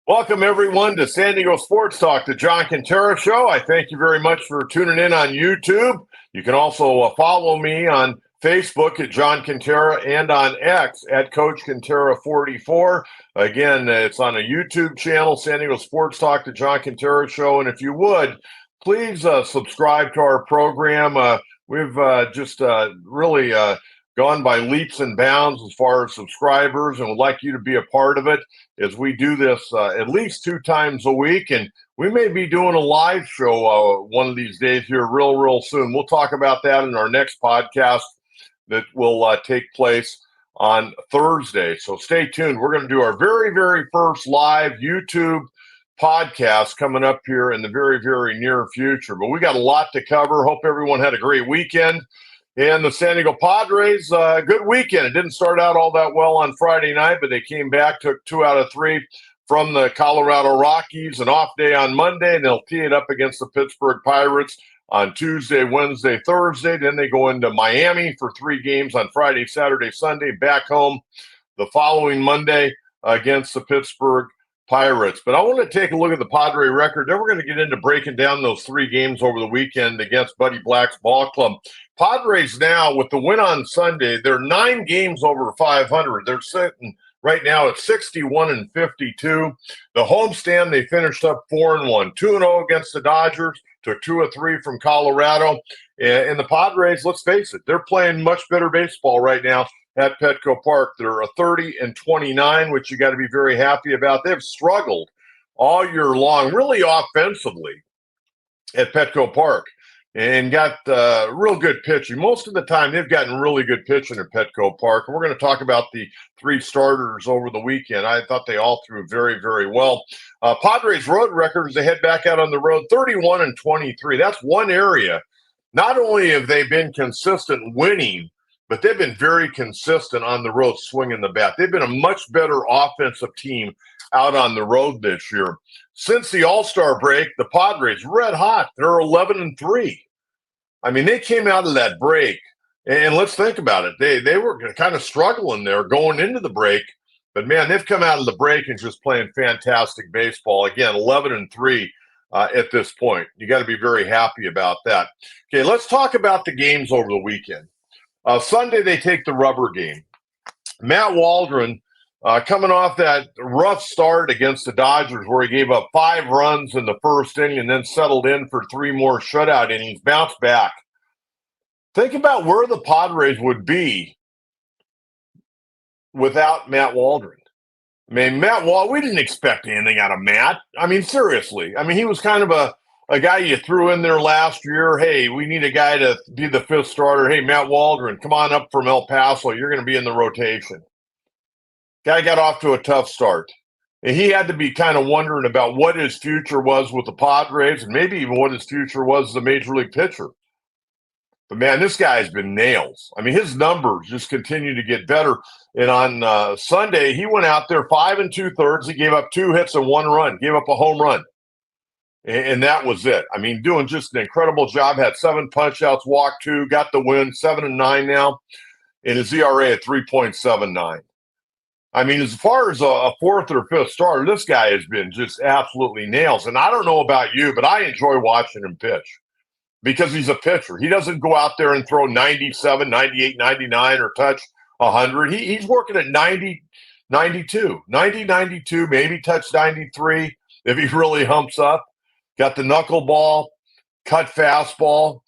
Welcome, everyone, to San Diego Sports Talk, the John Kentera Show. I thank you very much for tuning in on YouTube. You can also follow me on Facebook at John Kentera and on X at Coach Kentera44. Again, it's on a YouTube channel, San Diego Sports Talk, the John Kentera Show. And if you would, please subscribe to our program. We've just really gone by leaps and bounds as far as subscribers, and would like you to be a part of it as we do this at least 2 times a week. And we may be doing a live show one of these days here real soon. We'll talk about that in our next podcast that will take place on Thursday. So stay tuned. We're going to do our very first live YouTube podcast coming up here in the very near future. But we got a lot to cover. Hope everyone had a great weekend. And the San Diego Padres, good weekend. It didn't start out all that well on Friday night, but they came back, took 2 out of 3 from the Colorado Rockies, an off day on Monday, and they'll tee it up against the Pittsburg Pirates on Tuesday, Wednesday, Thursday. Then they go into Miami for 3 games on Friday, Saturday, Sunday, back home the following Monday against the Pittsburg Pirates. But I want to take a look at the Padre record. Then we're going to get into breaking down those 3 games over the weekend against Buddy Black's ball club. Padres now, with the win on Sunday, they're 9 games over 500. They're sitting right now at 61-52. The homestand, they finished up 4-1, 2-0 against the Dodgers, took 2 of 3 from Colorado. And the Padres, let's face it, they're playing much better baseball right now at Petco Park. They're a 30-29, which you got to be very happy about. They've struggled all year long, really offensively at Petco Park, and got real good pitching. Most of the time, they've gotten really good pitching at Petco Park. And we're going to talk about the 3 starters over the weekend. I thought they all threw very well. Padres road records, they head back out on the road, 31-23. That's one area. Not only have they been consistent winning, but they've been very consistent on the road swinging the bat. They've been a much better offensive team out on the road this year. Since the All-Star break, the Padres, red hot. They're 11-3. I mean, they came out of that break, and let's think about it. They were kind of struggling there going into the break, but, man, they've come out of the break and just playing fantastic baseball. Again, 11-3 at this point. You got to be very happy about that. Okay, let's talk about the games over the weekend. Sunday, they take the rubber game. Matt Waldron, coming off that rough start against the Dodgers where he gave up 5 runs in the first inning and then settled in for 3 more shutout innings, bounced back. Think about where the Padres would be without Matt Waldron. I mean, we didn't expect anything out of Matt. I mean, seriously. I mean, he was kind of a guy you threw in there last year. Hey, we need a guy to be the 5th starter. Hey, Matt Waldron, come on up from El Paso. You're going to be in the rotation. Guy got off to a tough start. And he had to be kind of wondering about what his future was with the Padres and maybe even what his future was as a major league pitcher. But, man, this guy has been nails. I mean, his numbers just continue to get better. And on Sunday, he went out there 5 2/3. He gave up 2 hits and 1 run, gave up a home run. And that was it. I mean, doing just an incredible job. Had 7 punch-outs, walked 2, got the win, 7-9 now, and his ERA at 3.79. I mean, as far as a 4th or 5th starter, this guy has been just absolutely nails. And I don't know about you, but I enjoy watching him pitch because he's a pitcher. He doesn't go out there and throw 97, 98, 99 or touch 100. He's working at 90, 92, 90, 92, maybe touch 93 if he really humps up. Got the knuckleball, cut fastball,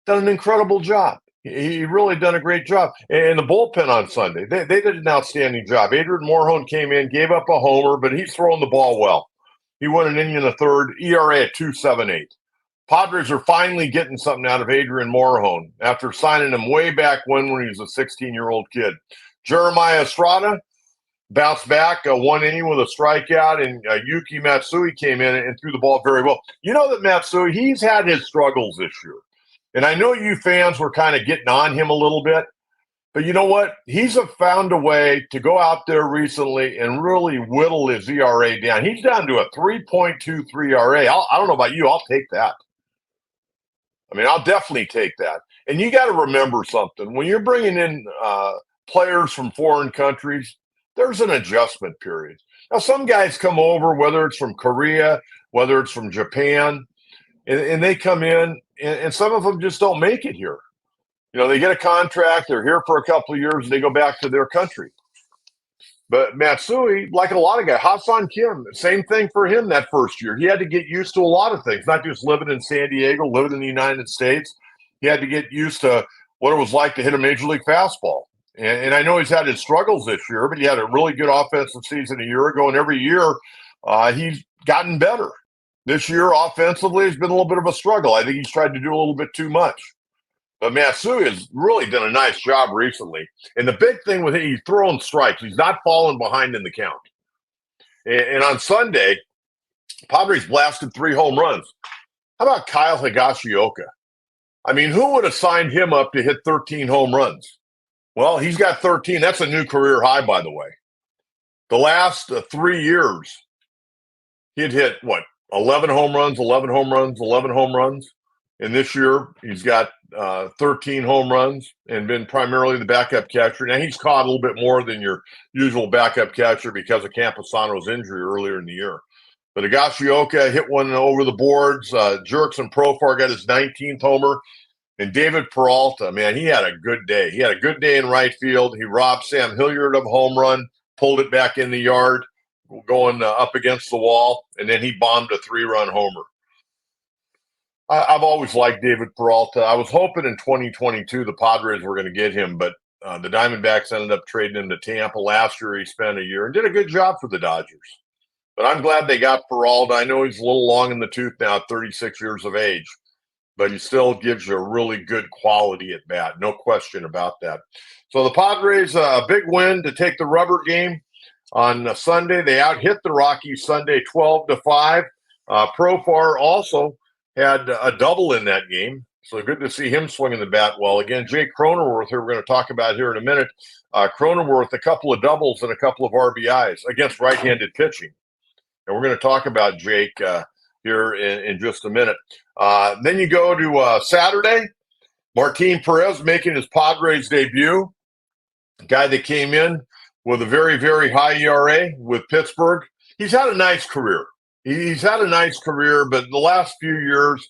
done an incredible job. He really done a great job. And the bullpen on Sunday, they did an outstanding job. Adrian Morejon came in, gave up a homer, but he's throwing the ball well. He won an inning in the 3rd, ERA at 2.78. Padres are finally getting something out of Adrian Morejon after signing him way back when he was a 16-year-old kid. Jeremiah Estrada bounced back 1 inning with a strikeout, and Yuki Matsui came in and threw the ball very well. You know that Matsui, he's had his struggles this year. And I know you fans were kind of getting on him a little bit, but you know what? He's found a way to go out there recently and really whittle his ERA down. He's down to a 3.23 ERA. I don't know about you. I'll take that. I mean, I'll definitely take that. And you got to remember something. When you're bringing in players from foreign countries, there's an adjustment period. Now, some guys come over, whether it's from Korea, whether it's from Japan, and they come in, and some of them just don't make it here. They get a contract, they're here for a couple of years, and they go back to their country. But Matsui, like a lot of guys, Ha-Seong Kim, same thing for him that first year. He had to get used to a lot of things, not just living in San Diego, living in the United States. He had to get used to what it was like to hit a major league fastball. And I know he's had his struggles this year, but he had a really good offensive season a year ago, and every year he's gotten better. This year, offensively, has been a little bit of a struggle. I think he's tried to do a little bit too much. But Matsui has really done a nice job recently. And the big thing with him, he's throwing strikes. He's not falling behind in the count. And on Sunday, Padres blasted 3 home runs. How about Kyle Higashioka? I mean, who would have signed him up to hit 13 home runs? Well, he's got 13. That's a new career high, by the way. The last 3 years, he'd hit, 11 home runs, 11 home runs, 11 home runs. And this year, he's got 13 home runs and been primarily the backup catcher. Now, he's caught a little bit more than your usual backup catcher because of Campusano's injury earlier in the year. But Higashioka hit one over the boards. Jerks and Profar got his 19th homer. And David Peralta, man, he had a good day. He had a good day in right field. He robbed Sam Hilliard of a home run, pulled it back in the yard, going up against the wall, and then he bombed a 3-run homer. I've always liked David Peralta. I was hoping in 2022 the Padres were going to get him, but the Diamondbacks ended up trading him to Tampa. Last year he spent a year and did a good job for the Dodgers. But I'm glad they got Peralta. I know he's a little long in the tooth now, 36 years of age, but he still gives you a really good quality at bat. No question about that. So the Padres, a big win to take the rubber game on Sunday. They out-hit the Rockies Sunday 12-5. Profar also had a double in that game. So good to see him swinging the bat well. Again, Jake Cronenworth, who we're going to talk about here in a minute. Cronenworth, a couple of doubles and a couple of RBIs against right-handed pitching. And we're going to talk about Jake here in just a minute. Then you go to Saturday. Martin Perez making his Padres debut. A guy that came in with a very, very high ERA with Pittsburg. He's had a nice career. He's had a nice career, but the last few years,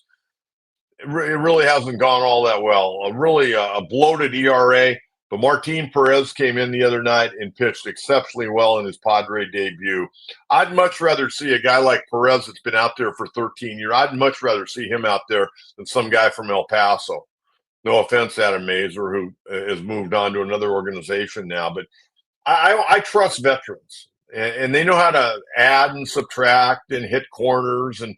it really hasn't gone all that well. A bloated ERA. But Martin Perez came in the other night and pitched exceptionally well in his Padre debut. I'd much rather see a guy like Perez that's been out there for 13 years. I'd much rather see him out there than some guy from El Paso. No offense, Adam Mazer, who has moved on to another organization now. But I trust veterans. And they know how to add and subtract and hit corners and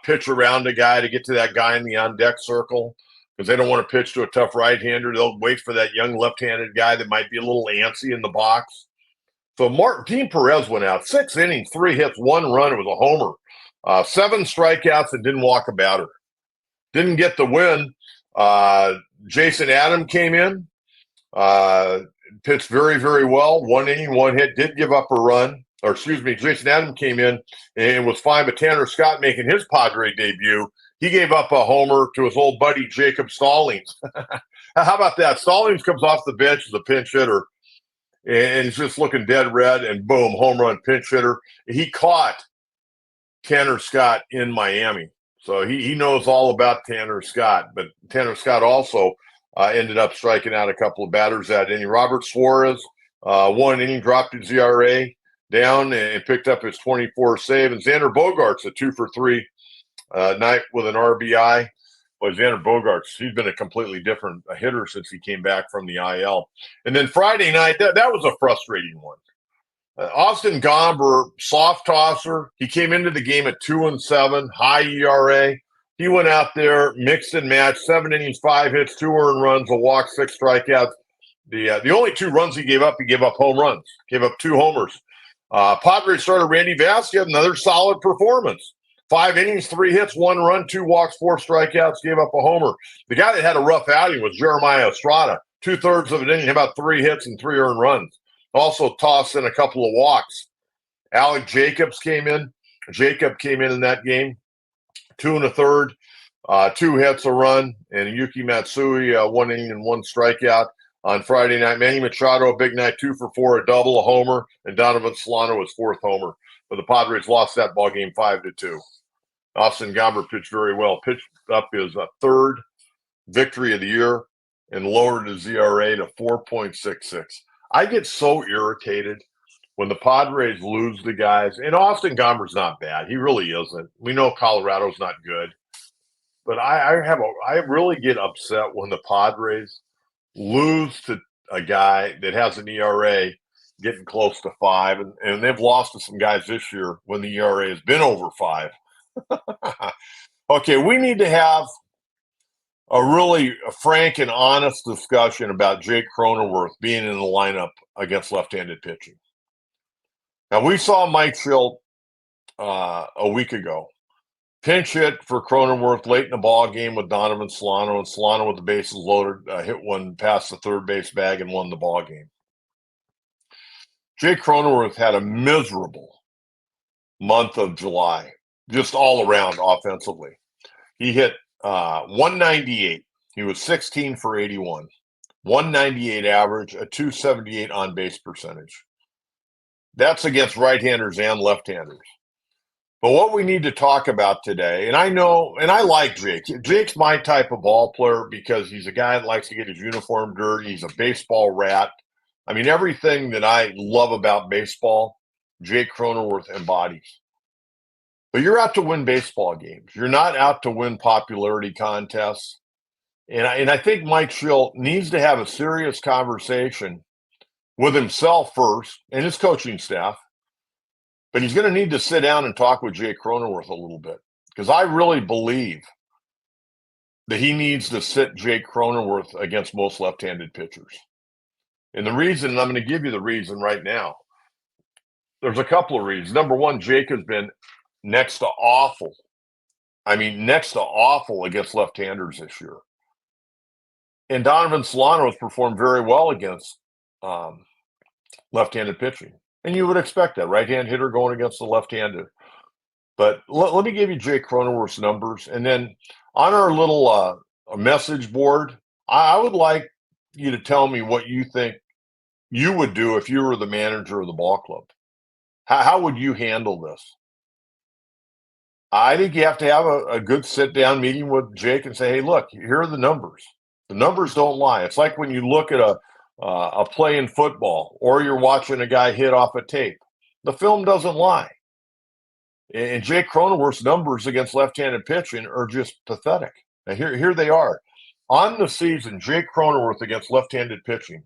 pitch around a guy to get to that guy in the on-deck circle because they don't want to pitch to a tough right-hander. They'll wait for that young left-handed guy that might be a little antsy in the box. So Martin Perez went out, 6 innings, 3 hits, 1 run. It was a homer. 7 strikeouts and didn't walk a batter. Didn't get the win. Jason Adam came in. Pitched very, very well. 1 inning, 1 hit, did give up a run. Jason Adam came in and was fine, but Tanner Scott making his Padre debut, he gave up a homer to his old buddy Jacob Stallings. How about that? Stallings comes off the bench as a pinch hitter, and he's just looking dead red, and boom, home run pinch hitter. He caught Tanner Scott in Miami. So he knows all about Tanner Scott, but Tanner Scott also ended up striking out a couple of batters that inning. Robert Suarez, 1 inning, dropped his ERA down and picked up his 24 save. And Xander Bogaerts, a 2-for-3 night with an RBI. But Xander Bogaerts, he's been a completely different hitter since he came back from the IL. And then Friday night, that was a frustrating one. Austin Gomber, soft tosser. He came into the game at 2-7, high ERA. He went out there, mixed and matched, 7 innings, 5 hits, 2 earned runs, a walk, 6 strikeouts. The only 2 runs he gave up home runs. Gave up 2 homers. Padres starter Randy Vasquez had another solid performance. 5 innings, 3 hits, 1 run, 2 walks, 4 strikeouts, gave up a homer. The guy that had a rough outing was Jeremiah Estrada. 2/3 of an inning, about 3 hits and 3 earned runs. Also tossed in a couple of walks. Alec Jacobs came in. Jacob came in that game. 2 1/3, 2 hits, a run, and Yuki Matsui, 1 inning and 1 strikeout. on Friday night. Manny Machado, a big night, 2 for 4, a double, a homer, and Donovan Solano, his 4th homer. But the Padres lost that ball game 5-2. Austin Gomber pitched very well, pitched up his 3rd victory of the year and lowered his ERA to 4.66. I get so irritated when the Padres lose the guys, and Austin Gomber's not bad. He really isn't. We know Colorado's not good. But I really get upset when the Padres lose to a guy that has an ERA getting close to 5, and they've lost to some guys this year when the ERA has been over 5. Okay, we need to have a really frank and honest discussion about Jake Cronenworth being in the lineup against left-handed pitching. Now, we saw Mike Shildt a week ago. Pinch hit for Cronenworth late in the ball game with Donovan Solano, and Solano with the bases loaded hit one past the third base bag and won the ball game. Jake Cronenworth had a miserable month of July, just all around offensively. He hit 198. He was 16 for 81, 198 average, a 278 on base percentage. That's against right-handers and left-handers. But what we need to talk about today, and I know, and I like Jake. Jake's my type of ball player because he's a guy that likes to get his uniform dirty. He's a baseball rat. I mean, everything that I love about baseball, Jake Cronenworth embodies. But you're out to win baseball games. You're not out to win popularity contests. And I think Mike Shildt needs to have a serious conversation with himself first and his coaching staff. But he's going to need to sit down and talk with Jake Cronenworth a little bit, because I really believe that he needs to sit Jake Cronenworth against most left-handed pitchers. And the reason, and I'm going to give you the reason right now, there's a couple of reasons. Number one, Jake has been next to awful. I mean, next to awful against left-handers this year. And Donovan Solano has performed very well against left-handed pitching. And you would expect that, right-hand hitter going against the left-handed. But let me give you Jake Cronenworth's numbers. And then on our little message board, I would like you to tell me what you think you would do if you were the manager of the ball club. How would you handle this? I think you have to have a good sit-down meeting with Jake and say, hey, look, here are the numbers. The numbers don't lie. It's like when you look at a play in football, or you're watching a guy hit off a tape. The film doesn't lie. And Jake Cronenworth's numbers against left-handed pitching are just pathetic. Now here they are. On the season, Jake Cronenworth against left-handed pitching,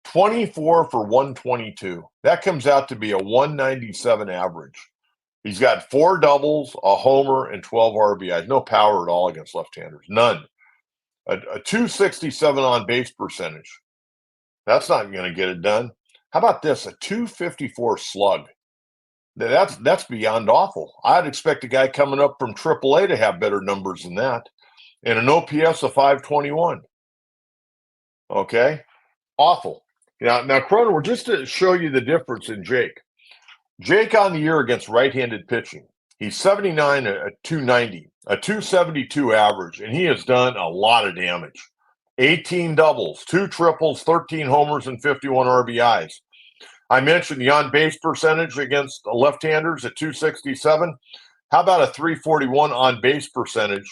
24 for 122. That comes out to be a 197 average. He's got 4 doubles, a homer, and 12 RBIs. No power at all against left-handers. None. A 267 on base percentage. That's not going to get it done. How about this? A 254 slug. That's beyond awful. I'd expect a guy coming up from AAA to have better numbers than that. And an OPS of 521. Okay? Awful. Now Cronenworth, just to show you the difference in Jake. Jake on the year against right-handed pitching. He's 79 at 290, a 272 average, and he has done a lot of damage. 18 doubles, 2 triples, 13 homers, and 51 RBIs. I mentioned the on-base percentage against the left-handers at 267. How about a 341 on-base percentage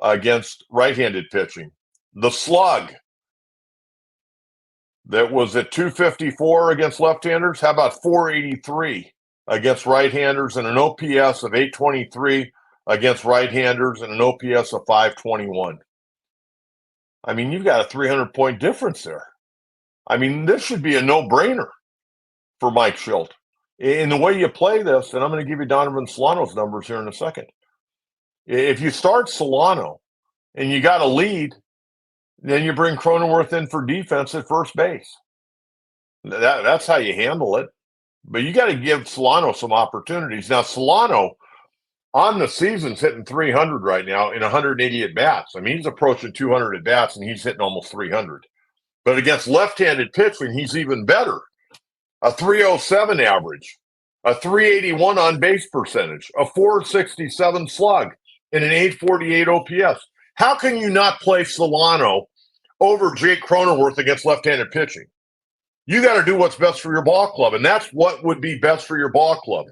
against right-handed pitching? The slug that was at 254 against left-handers. How about 483 against right-handers and an OPS of 823 against right-handers and an OPS of 521? I mean, you've got a 300-point difference there. I mean, this should be a no-brainer for Mike Shildt. In the way you play this, and I'm going to give you Donovan Solano's numbers here in a second. If you start Solano and you got a lead, then you bring Cronenworth in for defense at first base. That's how you handle it. But you got to give Solano some opportunities. Now, Solano on the season's hitting 300 right now in 180 at-bats. I mean, he's approaching 200 at-bats, and he's hitting almost 300. But against left-handed pitching, he's even better. A 307 average, a 381 on-base percentage, a 467 slug, and an 848 OPS. How can you not play Solano over Jake Cronenworth against left-handed pitching. You got to do what's best for your ball club, and that's what would be best for your ball club.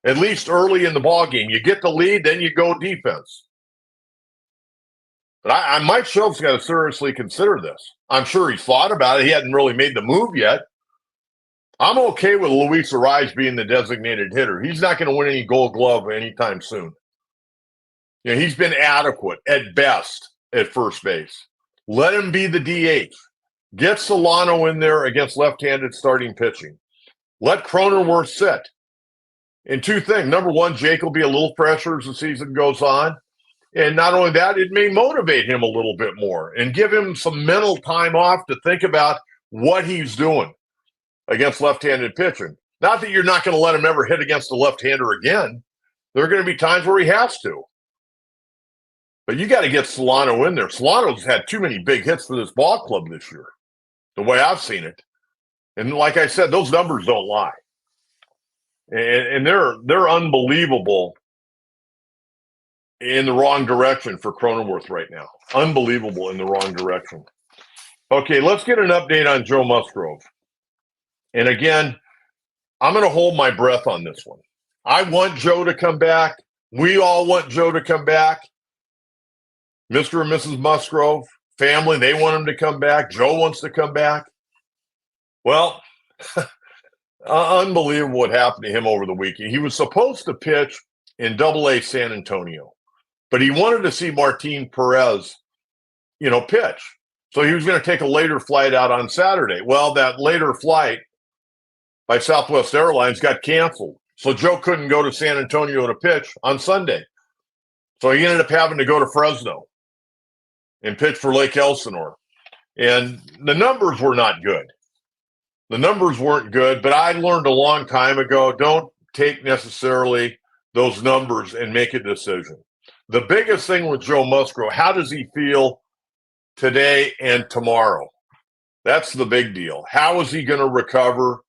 At least early in the ball game, you get the lead, then you go defense. But Mike Schoop's got to seriously consider this. I'm sure he's thought about it. He hadn't really made the move yet. I'm okay with Luis Arraez being the designated hitter. He's not going to win any Gold Glove anytime soon. You know, he's been adequate at best at first base. Let him be the DH. Get Solano in there against left-handed starting pitching. Let Cronenworth sit. And two things. Number one, Jake will be a little fresher as the season goes on. And not only that, it may motivate him a little bit more and give him some mental time off to think about what he's doing against left-handed pitching. Not that you're not going to let him ever hit against a left-hander again. There are going to be times where he has to. But you got to get Solano in there. Solano's had too many big hits for this ball club this year, the way I've seen it. And like I said, those numbers don't lie. And they're unbelievable in the wrong direction for Cronenworth right now. Unbelievable in the wrong direction. Okay, let's get an update on Joe Musgrove. And again, I'm going to hold my breath on this one. I want Joe to come back. We all want Joe to come back. Mr. and Mrs. Musgrove, family, they want him to come back. Joe wants to come back. Well, unbelievable what happened to him over the weekend. He was supposed to pitch in Double-A San Antonio, but he wanted to see Martin Perez, pitch. So he was going to take a later flight out on Saturday. Well, that later flight by Southwest Airlines got canceled. So Joe couldn't go to San Antonio to pitch on Sunday. So he ended up having to go to Fresno and pitch for Lake Elsinore. And the numbers were not good. The numbers weren't good, but I learned a long time ago, don't take necessarily those numbers and make a decision. The biggest thing with Joe Musgrove, how does he feel today and tomorrow? That's the big deal. How is he going to recover?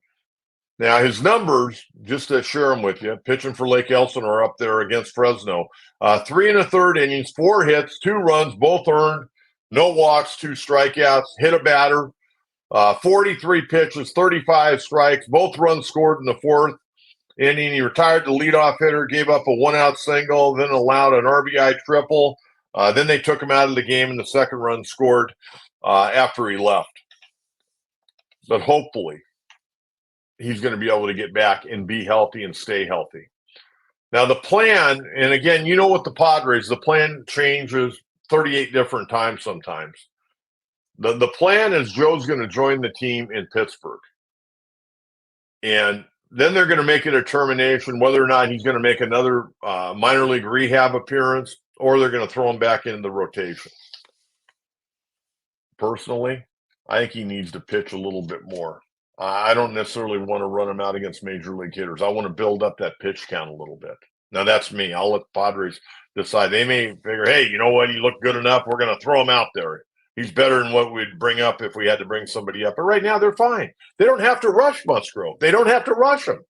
Now, his numbers, just to share them with you, pitching for Lake Elsinore up there against Fresno, 3 1/3 innings, 4 hits, 2 runs, both earned, no walks, 2 strikeouts, hit a batter, 43 pitches, 35 strikes, both runs scored in the 4th inning. He retired the leadoff hitter, gave up a 1-out single, then allowed an RBI triple. Then they took him out of the game, and the second run scored after he left. But hopefully, he's going to be able to get back and be healthy and stay healthy. Now, the plan, and again, you know what the Padres, the plan changes 38 different times sometimes. The plan is Joe's going to join the team in Pittsburgh. And then they're going to make a determination whether or not he's going to make another minor league rehab appearance, or they're going to throw him back into the rotation. Personally, I think he needs to pitch a little bit more. I don't necessarily want to run him out against major league hitters. I want to build up that pitch count a little bit. Now, that's me. I'll let the Padres decide. They may figure, hey, you know what? He looked good enough. We're going to throw him out there. He's better than what we'd bring up if we had to bring somebody up. But right now, they're fine. They don't have to rush Musgrove. They don't have to rush him.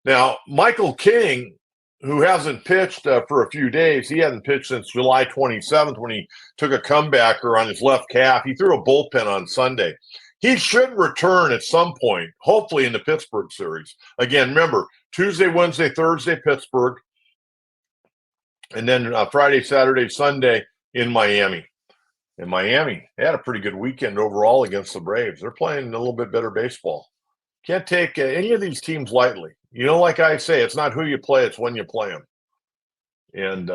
Now, Michael King, who hasn't pitched for a few days, he hasn't pitched since July 27th when he took a comebacker on his left calf. He threw a bullpen on Sunday. He should return at some point, hopefully in the Pittsburgh series. Again, remember, Tuesday, Wednesday, Thursday, Pittsburgh, and then Friday, Saturday, Sunday in Miami. In Miami, they had a pretty good weekend overall against the Braves. They're playing a little bit better baseball. Can't take any of these teams lightly. Like I say, it's not who you play, it's when you play them. And,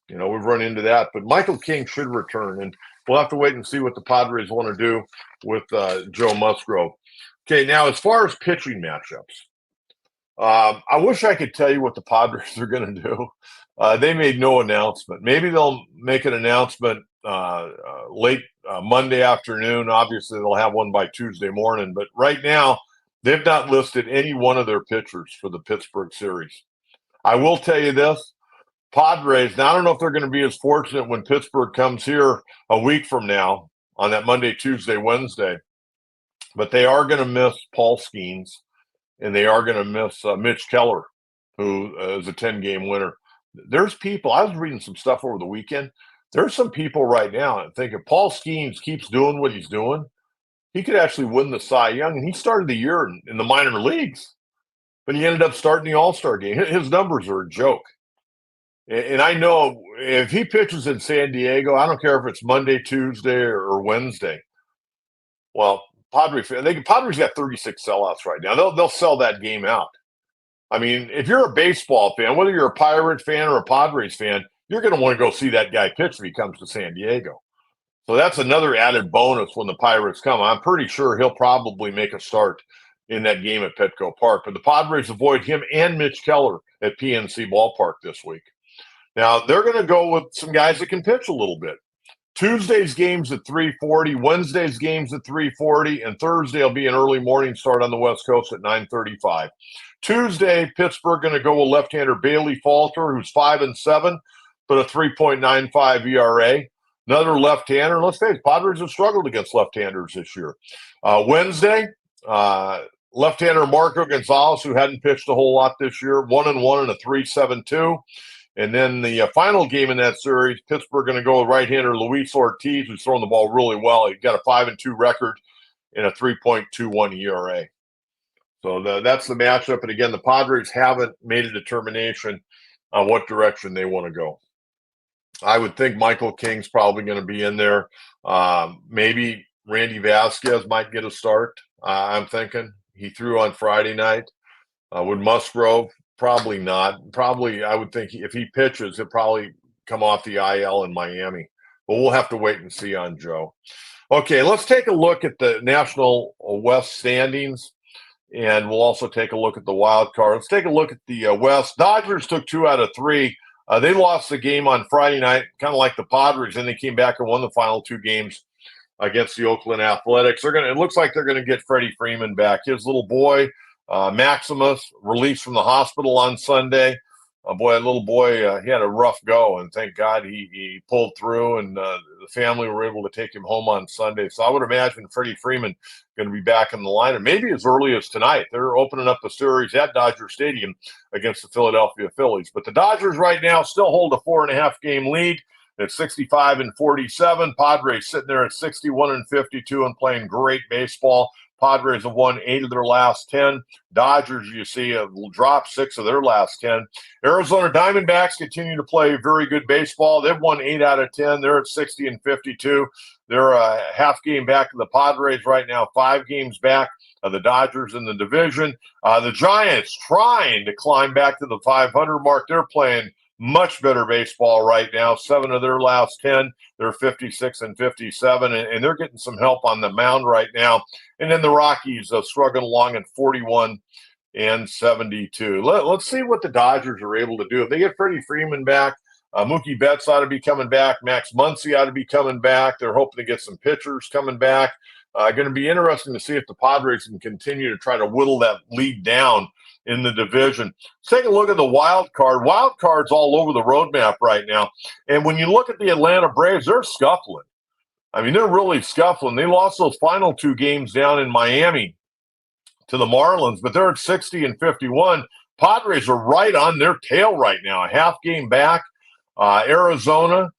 we've run into that. But Michael King should return, and we'll have to wait and see what the Padres want to do with Joe Musgrove. Okay, now as far as pitching matchups, I wish I could tell you what the Padres are going to do. They made no announcement. Maybe they'll make an announcement late Monday afternoon. Obviously, they'll have one by Tuesday morning. But right now, they've not listed any one of their pitchers for the Pittsburgh series. I will tell you this. Padres, now I don't know if they're going to be as fortunate when Pittsburgh comes here a week from now on that Monday, Tuesday, Wednesday, but they are going to miss Paul Skeens, and they are going to miss Mitch Keller, who is a 10-game winner. There's people, I was reading some stuff over the weekend. There's some people right now that think if Paul Skeens keeps doing what he's doing, he could actually win the Cy Young. And he started the year in the minor leagues, but he ended up starting the All-Star game. His numbers are a joke. And I know if he pitches in San Diego, I don't care if it's Monday, Tuesday, or Wednesday. Well, Padres got 36 sellouts right now. They'll sell that game out. I mean, if you're a baseball fan, whether you're a Pirate fan or a Padres fan, you're going to want to go see that guy pitch if he comes to San Diego. So that's another added bonus when the Pirates come. I'm pretty sure he'll probably make a start in that game at Petco Park. But the Padres avoid him and Mitch Keller at PNC Ballpark this week. Now, they're going to go with some guys that can pitch a little bit. Tuesday's game's at 3:40, Wednesday's game's at 3:40, and Thursday will be an early morning start on the West Coast at 9:35. Tuesday, Pittsburgh going to go with left-hander Bailey Falter, who's 5-7, but a 3.95 ERA. Another left-hander. Let's face it, Padres have struggled against left-handers this year. Wednesday, left-hander Marco Gonzalez, who hadn't pitched a whole lot this year, 1-1 and a 3.72. And then the final game in that series, Pittsburgh going to go with right-hander Luis Ortiz, who's throwing the ball really well. He's got a 5-2 record and a 3.21 ERA. So that's the matchup. And again, the Padres haven't made a determination on what direction they want to go. I would think Michael King's probably going to be in there. Maybe Randy Vasquez might get a start. I'm thinking he threw on Friday night. Would Musgrove? Probably not. Probably, I would think if he pitches, he'll probably come off the IL in Miami. But we'll have to wait and see on Joe. Okay, let's take a look at the National West standings, and we'll also take a look at the wild card. Let's take a look at the West. Dodgers took 2 out of 3. They lost the game on Friday night, kind of like the Padres, and they came back and won the final 2 games against the Oakland Athletics. It looks like they're going to get Freddie Freeman back. His little boy, Maximus, released from the hospital on Sunday. That little boy, he had a rough go, and thank God he pulled through, and the family were able to take him home on Sunday. So I would imagine Freddie Freeman going to be back in the lineup, maybe as early as tonight. They're opening up the series at Dodger Stadium against the Philadelphia Phillies. But the Dodgers right now still hold a 4.5-game lead at 65-47. Padres sitting there at 61-52 and playing great baseball. Padres have won 8 of their last 10. Dodgers, you see, have dropped 6 of their last 10. Arizona Diamondbacks continue to play very good baseball. They've won 8 out of 10. They're at 60-52. They're a half game back of the Padres right now, 5 games back of the Dodgers in the division. The Giants trying to climb back to the 500 mark. They're playing much better baseball right now. 7 of their last 10. They're 56-57, and they're getting some help on the mound right now. And then the Rockies struggling along at 41-72. Let's see what the Dodgers are able to do. If they get Freddie Freeman back, Mookie Betts ought to be coming back. Max Muncy ought to be coming back. They're hoping to get some pitchers coming back. Going to be interesting to see if the Padres can continue to try to whittle that lead down in the division. Let's take a look at the wild card. Wild card's all over the roadmap right now. And when you look at the Atlanta Braves, they're scuffling. I mean, they're really scuffling. They lost those final 2 games down in Miami to the Marlins, but they're at 60-51. Padres are right on their tail right now, a half game back. Arizona,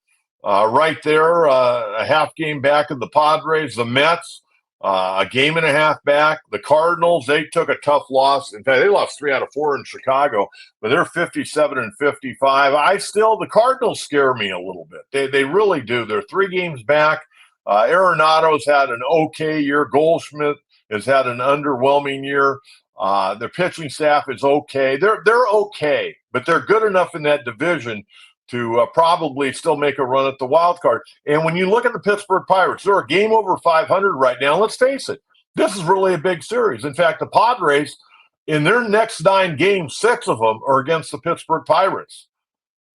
right there, a half game back of the Padres. The Mets, a game and a half back. The Cardinals, they took a tough loss. In fact, they lost 3 out of 4 in Chicago, but they're 57-55. The Cardinals scare me a little bit. They really do. They're 3 games back. Arenado's had an okay year. Goldschmidt has had an underwhelming year. Their pitching staff is okay. They're okay, but they're good enough in that division to probably still make a run at the wild card. And when you look at the Pittsburgh Pirates, they're a game over 500 right now. Let's face it, this is really a big series. In fact, the Padres, in their next 9 games, 6 of them are against the Pittsburgh Pirates.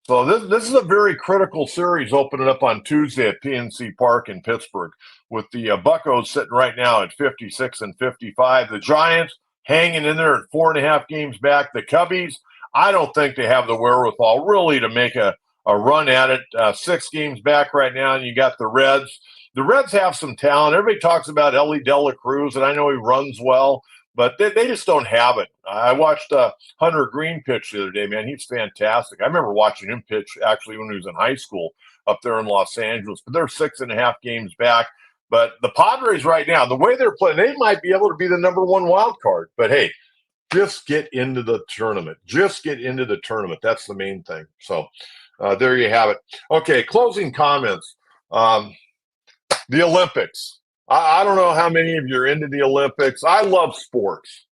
So this is a very critical series opening up on Tuesday at PNC Park in Pittsburgh, with the Buccos sitting right now at 56-55. The Giants hanging in there at 4.5 games back. The Cubbies, I don't think they have the wherewithal really to make a run at it. 6 games back right now, and you got the Reds. The Reds have some talent. Everybody talks about Ellie De La Cruz, and I know he runs well, but they just don't have it. I watched Hunter Green pitch the other day, man. He's fantastic. I remember watching him pitch actually when he was in high school up there in Los Angeles, but they're 6.5 games back. But the Padres right now, the way they're playing, they might be able to be the number one wild card. But hey, just get into the tournament. Just get into the tournament. That's the main thing. So there you have it. Okay, closing comments. The Olympics. I don't know how many of you are into the Olympics. I love sports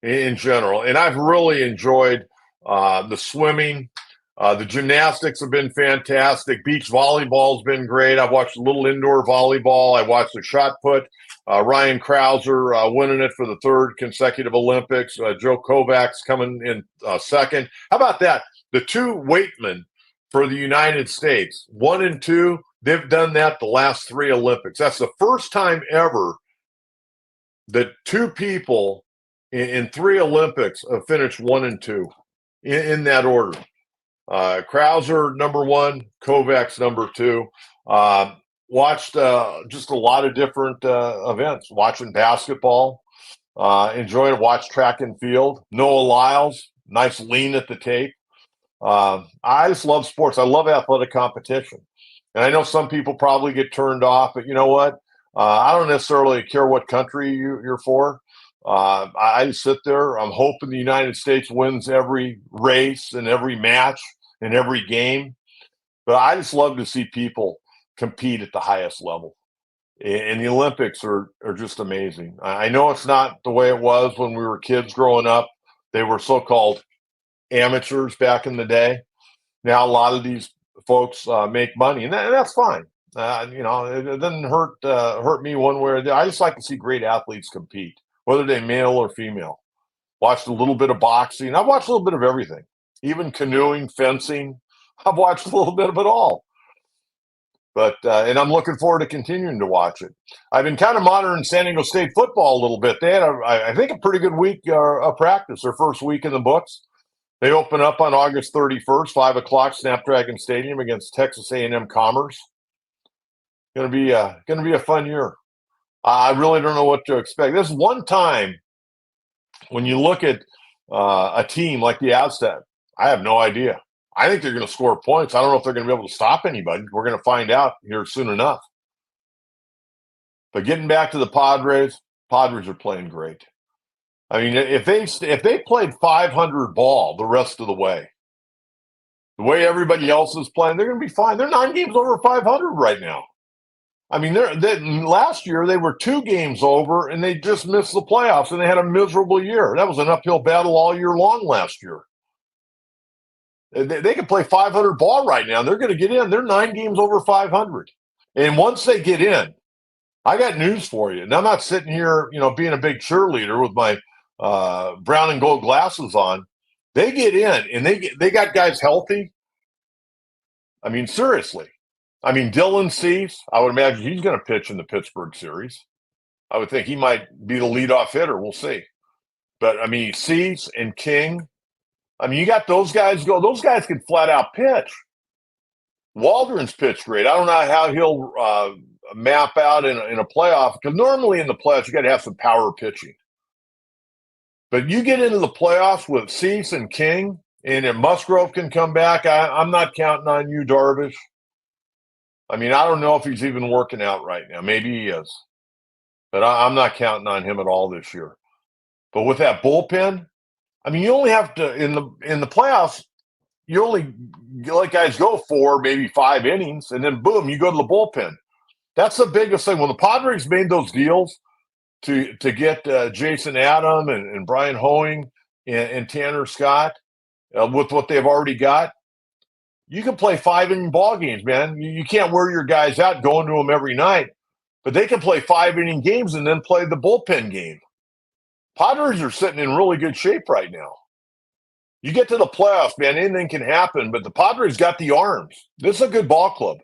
in general, and I've really enjoyed the swimming. The gymnastics have been fantastic. Beach volleyball has been great. I've watched a little indoor volleyball. I watched the shot put. Ryan Krauser winning it for the third consecutive Olympics. Joe Kovacs coming in second. How about that? The two weightmen for the United States, 1 and 2, they've done that the last 3 Olympics. That's the first time ever that 2 people in 3 Olympics have finished 1 and 2 in that order. Krauser number 1, Kovacs number 2. Watched just a lot of different events. Watching basketball, enjoying it. Watch track and field. Noah Lyles, nice lean at the tape. I just love sports. I love athletic competition. And I know some people probably get turned off, but you know what? I don't necessarily care what country you're for. I just sit there. I'm hoping the United States wins every race and every match and every game. But I just love to see people compete at the highest level. And the Olympics are just amazing. I know it's not the way it was when we were kids growing up. They were so-called amateurs back in the day. Now a lot of these folks make money, and that's fine. It doesn't hurt me one way or the other. I just like to see great athletes compete, whether they're male or female. Watched a little bit of boxing. I've watched a little bit of everything, even canoeing, fencing. I've watched a little bit of it all. But and I'm looking forward to continuing to watch it. I've been kind of monitoring San Diego State football a little bit. They had, I think, a pretty good week of practice, their first week in the books. They open up on August 31st, 5 o'clock, Snapdragon Stadium against Texas A&M Commerce. Going to be a fun year. I really don't know what to expect. This one time when you look at a team like the Aztecs, I have no idea. I think they're going to score points. I don't know if they're going to be able to stop anybody. We're going to find out here soon enough. But getting back to the Padres are playing great. I mean, if they played 500 ball the rest of the way everybody else is playing, they're going to be fine. They're 9 games over 500 right now. I mean, last year they were 2 games over, and they just missed the playoffs, and they had a miserable year. That was an uphill battle all year long last year. They can play 500 ball right now. They're going to get in. They're 9 games over 500. And once they get in, I got news for you. And I'm not sitting here, being a big cheerleader with my brown and gold glasses on. They get in, and they got guys healthy. I mean, seriously. I mean, Dylan Cease, I would imagine he's going to pitch in the Pittsburg series. I would think he might be the leadoff hitter. We'll see. But, I mean, Cease and King, I mean, you got those guys go. Those guys can flat out pitch. Waldron's pitched great. I don't know how he'll map out in a playoff, because normally in the playoffs, you got to have some power pitching. But you get into the playoffs with Cease and King, and if Musgrove can come back, I'm not counting on you, Darvish. I mean, I don't know if he's even working out right now. Maybe he is. But I'm not counting on him at all this year. But with that bullpen, I mean, you only have to, in the playoffs, you only let guys go 4, maybe 5 innings, and then boom, you go to the bullpen. That's the biggest thing. When the Padres made those deals to get Jason Adam and Brian Hoeing and Tanner Scott with what they've already got, you can play 5-inning ball games, man. You can't wear your guys out going to them every night, but they can play 5-inning games and then play the bullpen game. Padres are sitting in really good shape right now. You get to the playoffs, man, anything can happen, but the Padres got the arms. This is a good ball club.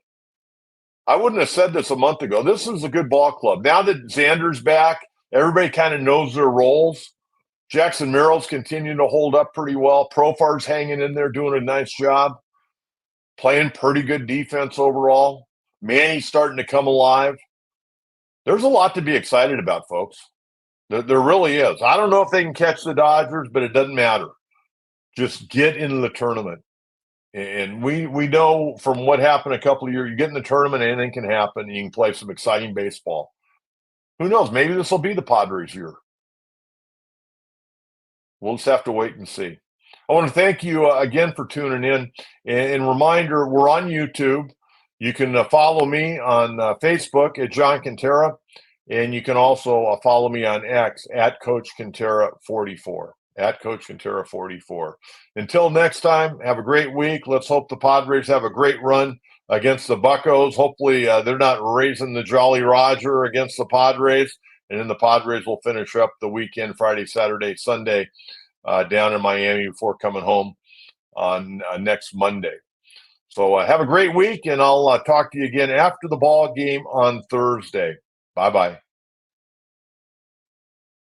I wouldn't have said this a month ago. This is a good ball club. Now that Xander's back, everybody kind of knows their roles. Jackson Merrill's continuing to hold up pretty well. Profar's hanging in there, doing a nice job. Playing pretty good defense overall. Manny's starting to come alive. There's a lot to be excited about, folks. There really is. I don't know if they can catch the Dodgers, but it doesn't matter. Just get into the tournament. And we know from what happened a couple of years, you get in the tournament, anything can happen, and you can play some exciting baseball. Who knows? Maybe this will be the Padres' year. We'll just have to wait and see. I want to thank you again for tuning in. And reminder, we're on YouTube. You can follow me on Facebook at John Kentera, and you can also follow me on X at Coach Kentera 44. At Coach Kentera 44. Until next time, have a great week. Let's hope the Padres have a great run against the Buccos. Hopefully, they're not raising the Jolly Roger against the Padres, and then the Padres will finish up the weekend, Friday, Saturday, Sunday, down in Miami before coming home on next Monday. So have a great week, and I'll talk to you again after the ball game on Thursday. Bye-bye.